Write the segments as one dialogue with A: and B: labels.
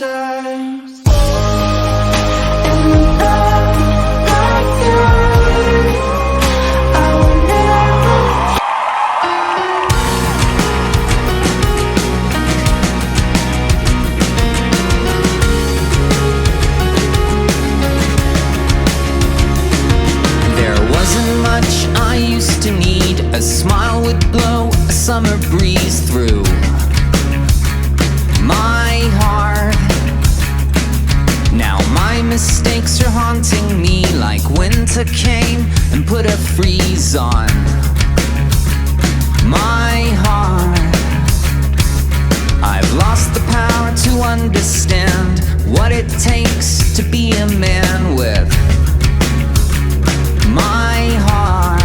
A: sometimes. And the love like yours, I will never.
B: There wasn't much I used to need. A smile would blow a summer breeze through my heart. Now my mistakes are haunting me like winter came and put a freeze on my heart. I've lost the power to understand what it takes to be a man with my heart.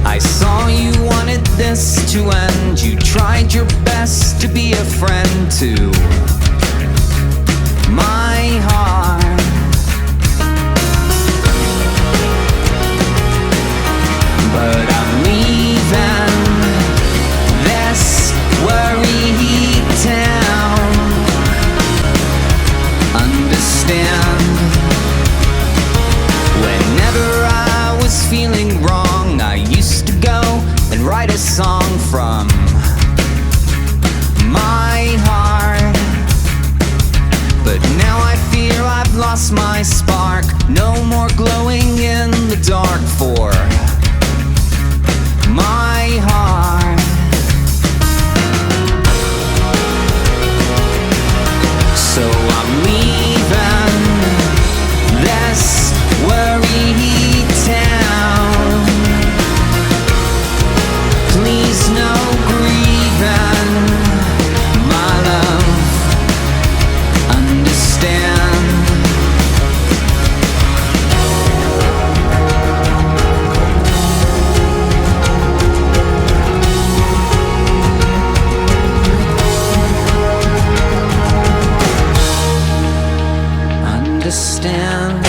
B: I saw you wanted this to end. You tried your best to be a friend to my heart. But I'm leaving this worried town. Understand, whenever I was feeling wrong, I used to go and write a song from my heart. But now I fear I've lost my spark. No more glowing in the dark for my heart. So I'm leaving this worried town. Please no grieving, my love, understand. Understand.